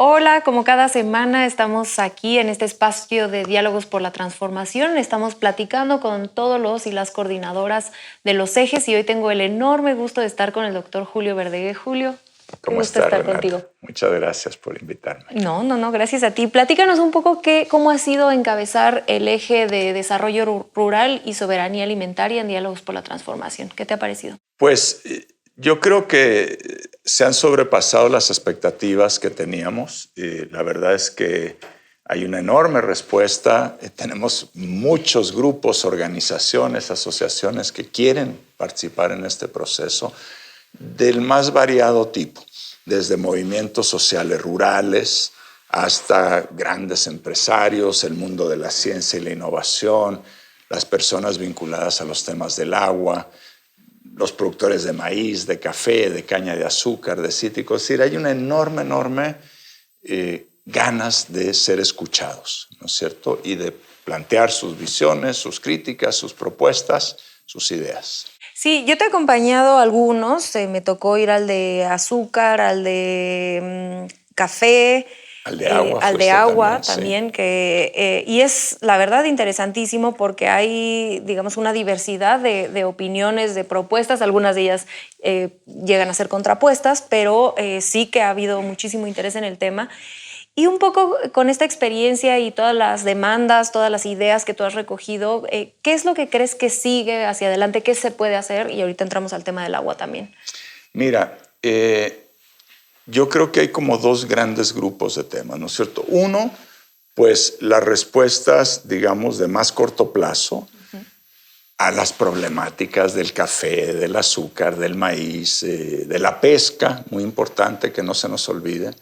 Hola, como cada semana estamos aquí en este espacio de Diálogos por la Transformación. Estamos platicando con todos los y las coordinadoras de los ejes y hoy tengo el enorme gusto de estar con el doctor Julio Verdeguer. Julio, qué gusto estar Renata? contigo. Muchas gracias por invitarme. No, gracias a ti. Platícanos un poco cómo ha sido encabezar el eje de desarrollo rural y soberanía alimentaria en Diálogos por la Transformación. ¿Qué te ha parecido? Pues yo creo que se han sobrepasado las expectativas que teníamos. La verdad es que hay una enorme respuesta. Tenemos muchos grupos, organizaciones, asociaciones que quieren participar en este proceso del más variado tipo, desde movimientos sociales rurales hasta grandes empresarios, el mundo de la ciencia y la innovación, las personas vinculadas a los temas del agua, los productores de maíz, de café, de caña de azúcar, de cítricos. Es decir, hay una enorme ganas de ser escuchados, ¿no es cierto? Y de plantear sus visiones, sus críticas, sus propuestas, sus ideas. Sí, yo te he acompañado a algunos. Me tocó ir al de azúcar, al de café, Al de agua, al de agua también, sí. Y es la verdad interesantísimo porque hay, digamos, una diversidad de opiniones, de propuestas. Algunas de ellas llegan a ser contrapuestas, pero sí que ha habido muchísimo interés en el tema. Y un poco con esta experiencia y todas las demandas, todas las ideas que tú has recogido, ¿qué es lo que crees que sigue hacia adelante? ¿Qué se puede hacer? Y ahorita entramos al tema del agua también. Mira, yo creo que hay como dos grandes grupos de temas, ¿no es cierto? Uno, pues las respuestas, digamos, de más corto plazo a las problemáticas del café, del azúcar, del maíz, de la pesca, muy importante que no se nos olvide,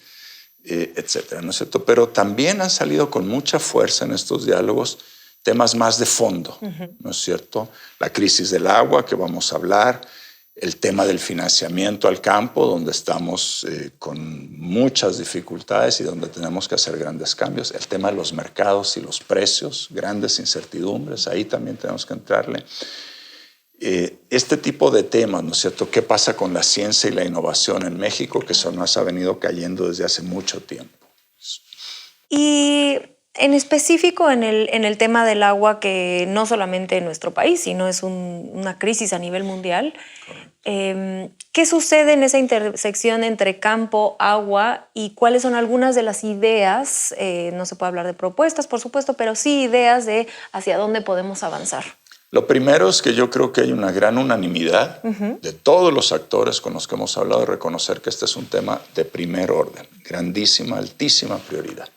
etcétera, ¿no es cierto? Pero también han salido con mucha fuerza en estos diálogos temas más de fondo, ¿no es cierto? La crisis del agua, que vamos a hablar, el tema del financiamiento al campo, donde estamos con muchas dificultades y donde tenemos que hacer grandes cambios, el tema de los mercados y los precios, grandes incertidumbres, ahí también tenemos que entrarle. Este tipo de temas, ¿no es cierto? ¿Qué pasa con la ciencia y la innovación en México? Que eso nos ha venido cayendo desde hace mucho tiempo. Y en específico en el tema del agua, que no solamente en nuestro país, sino es una crisis a nivel mundial, ¿qué sucede en esa intersección entre campo, agua y cuáles son algunas de las ideas? No se puede hablar de propuestas, por supuesto, pero sí ideas de hacia dónde podemos avanzar. Lo primero es que yo creo que hay una gran unanimidad de todos los actores con los que hemos hablado de reconocer que este es un tema de primer orden, grandísima, altísima prioridad.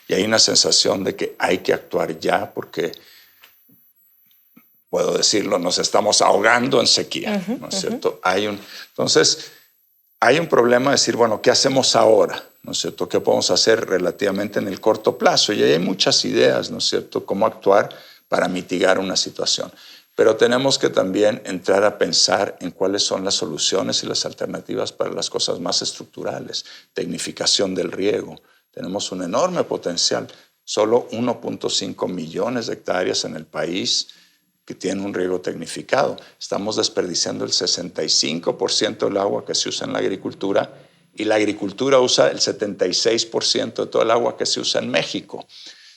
Y hay una sensación de que hay que actuar ya porque, puedo decirlo, nos estamos ahogando en sequía, ¿no es cierto? Entonces, hay un problema de decir, bueno, ¿qué hacemos ahora? ¿No es cierto? ¿Qué podemos hacer relativamente en el corto plazo? Y ahí hay muchas ideas, ¿no es cierto?, cómo actuar para mitigar una situación. Pero tenemos que también entrar a pensar en cuáles son las soluciones y las alternativas para las cosas más estructurales. Tecnificación del riego. Tenemos un enorme potencial. Solo 1.5 millones de hectáreas en el país que tienen un riego tecnificado. Estamos desperdiciando el 65% del agua que se usa en la agricultura y la agricultura usa el 76% de todo el agua que se usa en México.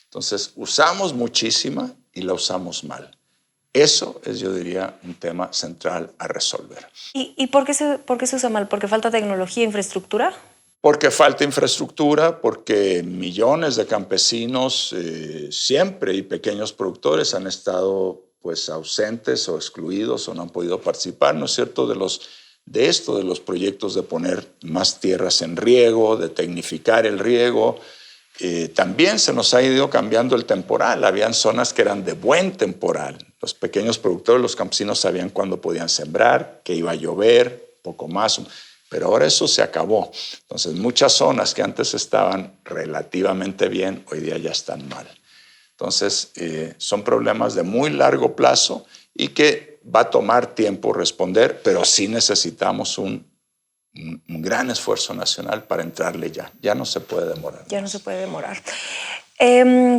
Entonces, usamos muchísima y la usamos mal. Eso es, yo diría, un tema central a resolver. ¿Y por qué se usa mal? ¿Porque falta tecnología, infraestructura? Porque falta infraestructura, porque millones de campesinos siempre y pequeños productores han estado pues ausentes o excluidos o no han podido participar, ¿no es cierto?, de los proyectos de poner más tierras en riego, de tecnificar el riego. También se nos ha ido cambiando el temporal. Habían zonas que eran de buen temporal. Los pequeños productores, los campesinos sabían cuándo podían sembrar, que iba a llover, poco más. Pero ahora eso se acabó. Entonces, muchas zonas que antes estaban relativamente bien, hoy día ya están mal. Entonces, son problemas de muy largo plazo y que va a tomar tiempo responder, pero sí necesitamos un gran esfuerzo nacional para entrarle ya. Ya no se puede demorar. Ya no se puede demorar.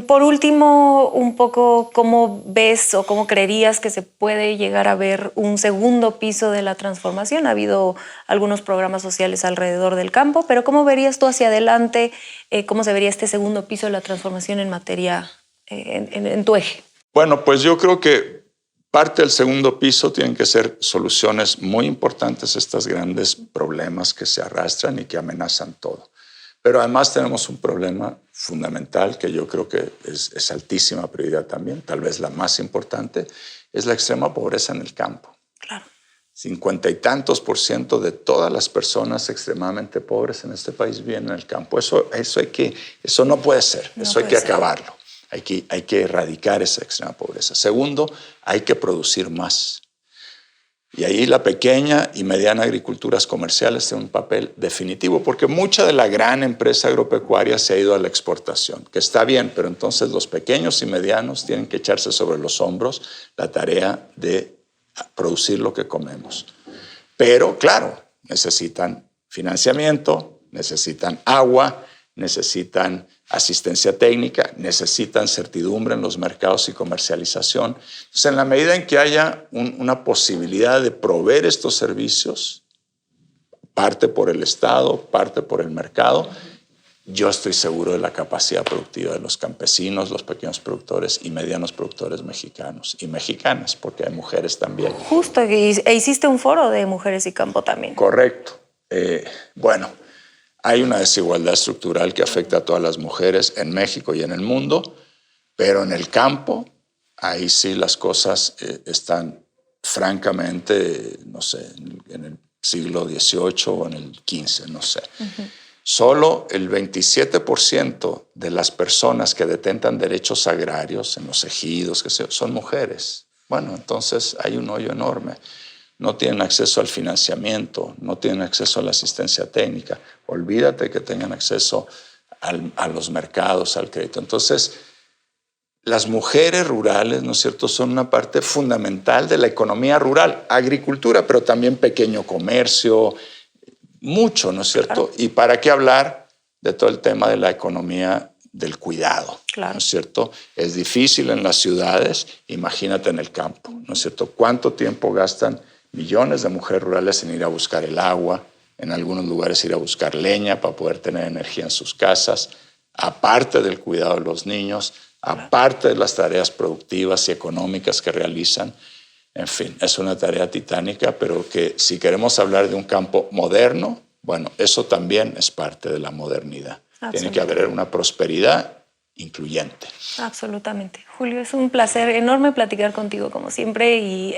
Por último, un poco cómo ves o cómo creerías que se puede llegar a ver un segundo piso de la transformación. Ha habido algunos programas sociales alrededor del campo, pero ¿cómo verías tú hacia adelante cómo se vería este segundo piso de la transformación en materia, en tu eje? Bueno, pues yo creo que parte del segundo piso tienen que ser soluciones muy importantes a estos grandes problemas que se arrastran y que amenazan todo. Pero además tenemos un problema fundamental que yo creo que es altísima prioridad también, tal vez la más importante, es la extrema pobreza en el campo. Claro. 50 y tantos % de todas las personas extremadamente pobres en este país viven en el campo. Eso no puede ser, eso hay que acabarlo. Hay que erradicar esa extrema pobreza. Segundo, hay que producir más. Y ahí la pequeña y mediana agriculturas comerciales tienen un papel definitivo, porque mucha de la gran empresa agropecuaria se ha ido a la exportación, que está bien, pero entonces los pequeños y medianos tienen que echarse sobre los hombros la tarea de producir lo que comemos. Pero, claro, necesitan financiamiento, necesitan agua, necesitan asistencia técnica, necesitan certidumbre en los mercados y comercialización. Entonces, en la medida en que haya una posibilidad de proveer estos servicios, parte por el Estado, parte por el mercado, yo estoy seguro de la capacidad productiva de los campesinos, los pequeños productores y medianos productores mexicanos y mexicanas, porque hay mujeres también. Justo, e hiciste un foro de mujeres y campo también. Correcto. Bueno, hay una desigualdad estructural que afecta a todas las mujeres en México y en el mundo, pero en el campo, ahí sí las cosas están francamente, no sé, en el siglo XVIII o en el XV, no sé. Solo el 27% de las personas que detentan derechos agrarios en los ejidos son mujeres. Bueno, entonces hay un hoyo enorme. No tienen acceso al financiamiento, no tienen acceso a la asistencia técnica. Olvídate que tengan acceso a los mercados, al crédito. Entonces, las mujeres rurales, ¿no es cierto?, son una parte fundamental de la economía rural, agricultura, pero también pequeño comercio, mucho, ¿no es cierto? Claro. Y para qué hablar de todo el tema de la economía del cuidado, claro, ¿no es cierto? Es difícil en las ciudades, imagínate en el campo, ¿no es cierto? ¿Cuánto tiempo gastan millones de mujeres rurales en ir a buscar el agua, en algunos lugares ir a buscar leña para poder tener energía en sus casas, aparte del cuidado de los niños, aparte de las tareas productivas y económicas que realizan? En fin, es una tarea titánica, pero que si queremos hablar de un campo moderno, bueno, eso también es parte de la modernidad. Tiene que haber una prosperidad incluyente. Absolutamente. Julio, es un placer enorme platicar contigo como siempre y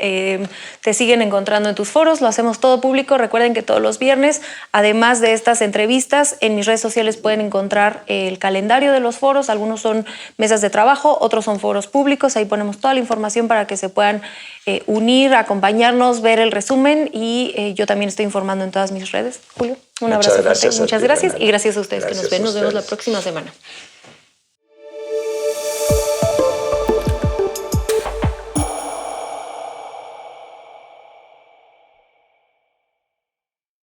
te siguen encontrando en tus foros, lo hacemos todo público. Recuerden que todos los viernes, además de estas entrevistas, en mis redes sociales pueden encontrar el calendario de los foros. Algunos son mesas de trabajo, otros son foros públicos. Ahí ponemos toda la información para que se puedan unir, acompañarnos, ver el resumen y yo también estoy informando en todas mis redes. Julio, un abrazo fuerte. Muchas gracias y gracias a ustedes que nos ven. Nos vemos la próxima semana.